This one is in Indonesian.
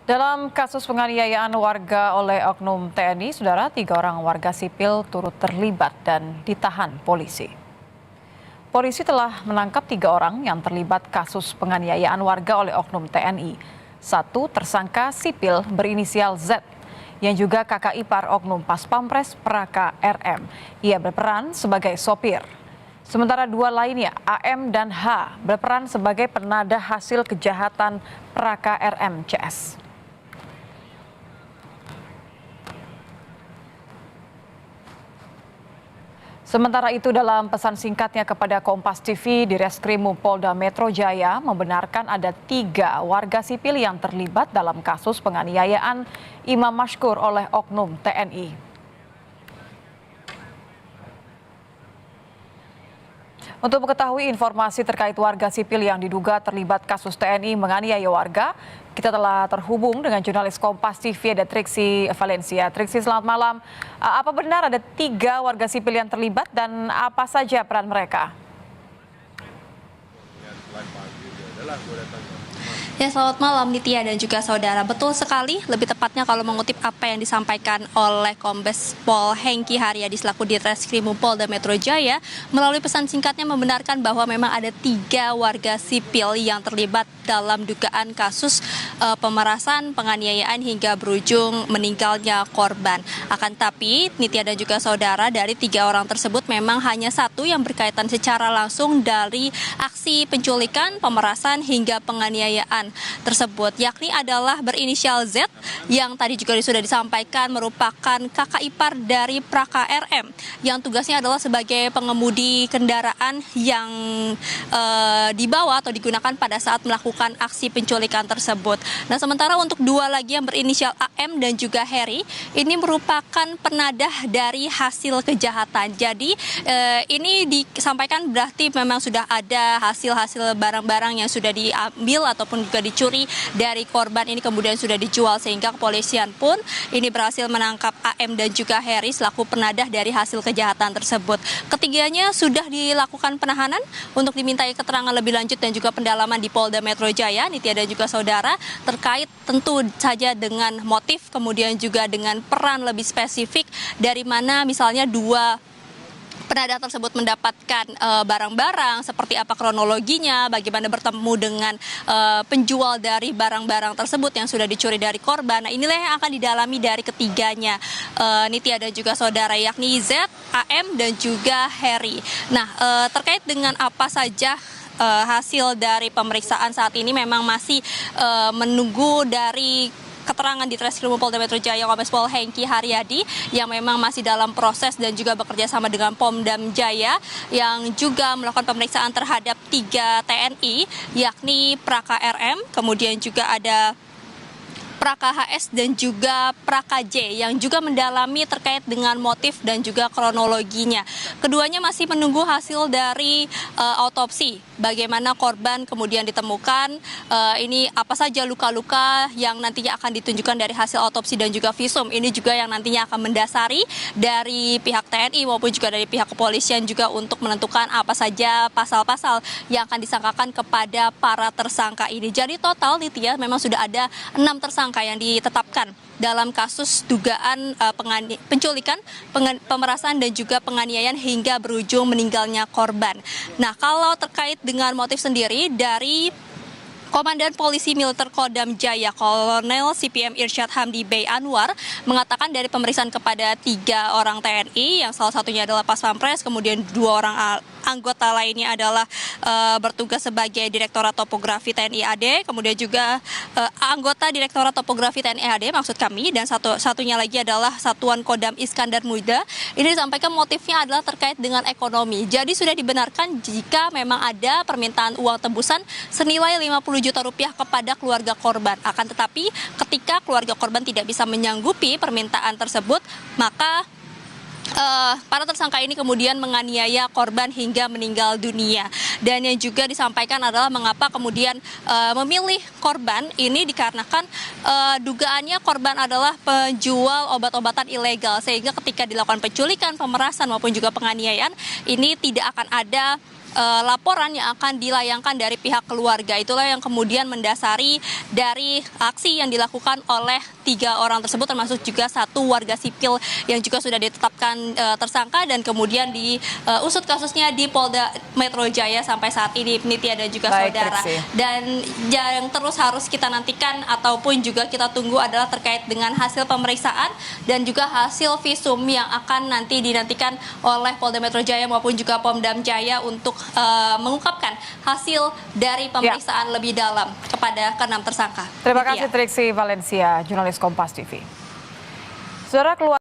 Dalam kasus penganiayaan warga oleh oknum TNI, saudara, 3 orang warga sipil turut terlibat dan ditahan polisi. Polisi telah menangkap 3 orang yang terlibat kasus penganiayaan warga oleh oknum TNI. Satu tersangka sipil berinisial Z, yang juga kakak ipar oknum Pas Pampres Praka RM. Ia berperan sebagai sopir. Sementara 2 lainnya, AM dan H, berperan sebagai penada hasil kejahatan Praka RM CS. Sementara itu, dalam pesan singkatnya kepada Kompas TV, Direskrimum Polda Metro Jaya membenarkan ada 3 warga sipil yang terlibat dalam kasus penganiayaan Imam Mashkur oleh oknum TNI. Untuk mengetahui informasi terkait warga sipil yang diduga terlibat kasus TNI menganiaya warga, kita telah terhubung dengan jurnalis Kompas TV, ada Triksi Valencia. Triksi, selamat malam. Apa benar ada 3 warga sipil yang terlibat dan apa saja peran mereka? Ya, selamat malam Nitya dan juga saudara. Betul sekali, lebih tepatnya kalau mengutip apa yang disampaikan oleh Kombes Pol Hengki Haryadi selaku Ditreskrimum Polda Metro Jaya, melalui pesan singkatnya membenarkan bahwa memang ada 3 warga sipil yang terlibat dalam dugaan kasus pemerasan, penganiayaan hingga berujung meninggalnya korban. Akan tapi Nitya dan juga saudara, dari 3 orang tersebut memang hanya 1 yang berkaitan secara langsung dari aksi penculikan, pemerasan hingga penganiayaan tersebut, yakni adalah berinisial Z yang tadi juga sudah disampaikan merupakan kakak ipar dari Praka RM yang tugasnya adalah sebagai pengemudi kendaraan yang dibawa atau digunakan pada saat melakukan aksi penculikan tersebut. Nah, sementara untuk 2 lagi yang berinisial AM dan juga Harry ini merupakan penadah dari hasil kejahatan. Jadi ini disampaikan berarti memang sudah ada hasil-hasil barang-barang yang sudah diambil ataupun juga dicuri dari korban ini kemudian sudah dijual, sehingga kepolisian pun ini berhasil menangkap AM dan juga Harry selaku penadah dari hasil kejahatan tersebut. Ketiganya sudah dilakukan penahanan untuk dimintai keterangan lebih lanjut dan juga pendalaman di Polda Metro Jaya, Nitya dan juga saudara, terkait tentu saja dengan motif kemudian juga dengan peran lebih spesifik dari mana misalnya 2 penadah tersebut mendapatkan barang-barang, seperti apa kronologinya, bagaimana bertemu dengan penjual dari barang-barang tersebut yang sudah dicuri dari korban. Nah, inilah yang akan didalami dari ketiganya, Nitya dan juga saudara, yakni Z, AM dan juga Harry. Nah, terkait dengan apa saja hasil dari pemeriksaan saat ini memang masih menunggu dari keterangan di Ditreskrimum Polda Metro Jaya Kombes Pol Hengki Haryadi yang memang masih dalam proses dan juga bekerja sama dengan Pomdam Jaya yang juga melakukan pemeriksaan terhadap 3 TNI, yakni Praka RM, kemudian juga ada Praka HS dan juga Praka J yang juga mendalami terkait dengan motif dan juga kronologinya. Keduanya masih menunggu hasil dari autopsi, bagaimana korban kemudian ditemukan, ini apa saja luka-luka yang nantinya akan ditunjukkan dari hasil autopsi dan juga visum. Ini juga yang nantinya akan mendasari dari pihak TNI maupun juga dari pihak kepolisian juga untuk menentukan apa saja pasal-pasal yang akan disangkakan kepada para tersangka ini. Jadi total Nitya memang sudah ada 6 tersangka yang ditetapkan dalam kasus dugaan penculikan, pemerasan dan juga penganiayaan hingga berujung meninggalnya korban. Nah, kalau terkait dengan motif sendiri dari Komandan Polisi Militer Kodam Jaya Kolonel CPM Irsyad Hamdi Bey Anwar mengatakan dari pemeriksaan kepada 3 orang TNI yang salah satunya adalah Pas Pampres, kemudian 2 orang anggota lainnya adalah bertugas sebagai Direktorat Topografi TNI AD, kemudian juga anggota Direktorat Topografi TNI AD maksud kami, dan satunya lagi adalah Satuan Kodam Iskandar Muda. Ini disampaikan motifnya adalah terkait dengan ekonomi. Jadi sudah dibenarkan jika memang ada permintaan uang tebusan senilai 50 juta rupiah kepada keluarga korban. Akan tetapi ketika keluarga korban tidak bisa menyanggupi permintaan tersebut, maka para tersangka ini kemudian menganiaya korban hingga meninggal dunia. Dan yang juga disampaikan adalah mengapa kemudian memilih korban ini dikarenakan dugaannya korban adalah penjual obat-obatan ilegal, sehingga ketika dilakukan penculikan, pemerasan maupun juga penganiayaan ini tidak akan ada laporan yang akan dilayangkan dari pihak keluarga. Itulah yang kemudian mendasari dari aksi yang dilakukan oleh 3 orang tersebut, termasuk juga 1 warga sipil yang juga sudah ditetapkan tersangka dan kemudian diusut kasusnya di Polda Metro Jaya sampai saat ini, Nitya dan juga Baik, saudara. Triksi. Dan yang terus harus kita nantikan ataupun juga kita tunggu adalah terkait dengan hasil pemeriksaan dan juga hasil visum yang akan nanti dinantikan oleh Polda Metro Jaya maupun juga Pomdam Jaya untuk mengungkapkan hasil dari pemeriksaan lebih dalam kepada ke-6 tersangka. Terima Nitya. kasih Triksi Valencia, jurnalis Kompas TV. Saudara, keluar